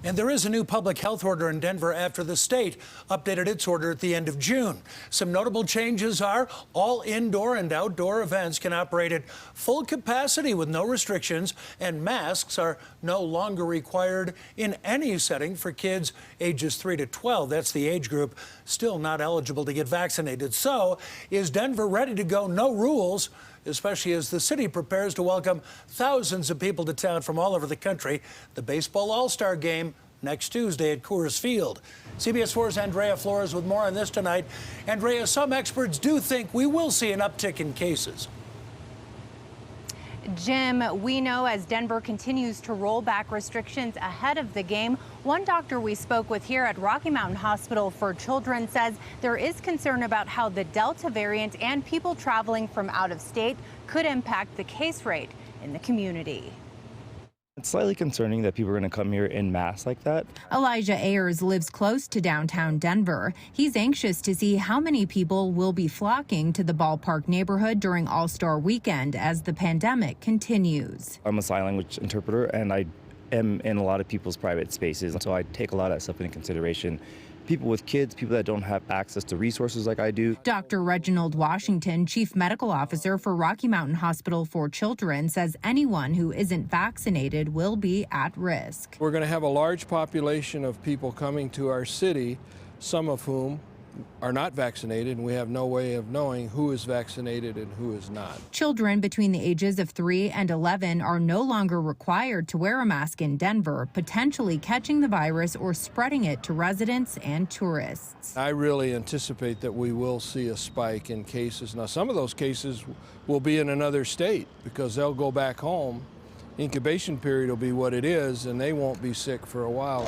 And there is a new public health order in Denver after the state updated its order at the end of June. Some notable changes are all indoor and outdoor events can operate at full capacity with no restrictions, and masks are no longer required in any setting for kids ages 3 to 12. That's the age group still not eligible to get vaccinated. So is Denver ready to go? No rules, especially as the city prepares to welcome thousands of people to town from all over the country. The baseball all-star game next Tuesday at Coors Field. CBS 4's Andrea Flores with more on this tonight. Andrea, some experts do think we will see an uptick in cases. Jim, we know as Denver continues to roll back restrictions ahead of the game, one doctor we spoke with here at Rocky Mountain Hospital for Children says there is concern about how the Delta variant and people traveling from out of state could impact the case rate in the community. It's slightly concerning that people are going to come here en masse like that. Elijah Ayers lives close to downtown Denver. He's anxious to see how many people will be flocking to the ballpark neighborhood during All-Star Weekend as the pandemic continues. I'm a sign language interpreter, and I am in a lot of people's private spaces, so I take a lot of that stuff into consideration. People with kids, people that don't have access to resources like I do. Dr. Reginald Washington, Chief Medical Officer for Rocky Mountain Hospital for Children, says anyone who isn't vaccinated will be at risk. We're going to have a large population of people coming to our city, some of whom are not vaccinated, and we have no way of knowing who is vaccinated and who is not. Children between the ages of 3 and 11 are no longer required to wear a mask in Denver, potentially catching the virus or spreading it to residents and tourists. I really anticipate that we will see a spike in cases. Now, some of those cases will be in another state because they'll go back home. Incubation period will be what it is, and they won't be sick for a while.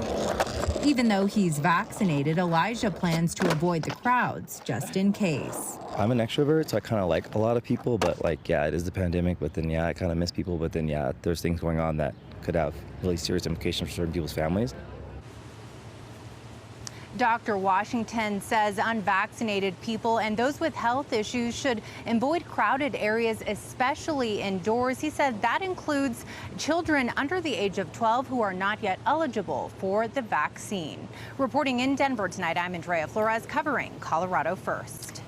Even though he's vaccinated, Elijah plans to avoid the crowds just in case. I'm an extrovert, so I kind of like a lot of people, but yeah, it is the pandemic, but then I kind of miss people, but then there's things going on that could have really serious implications for certain people's families. Dr. Washington says unvaccinated people and those with health issues should avoid crowded areas, especially indoors. He said that includes children under the age of 12 who are not yet eligible for the vaccine. Reporting in Denver tonight, I'm Andrea Flores covering Colorado First.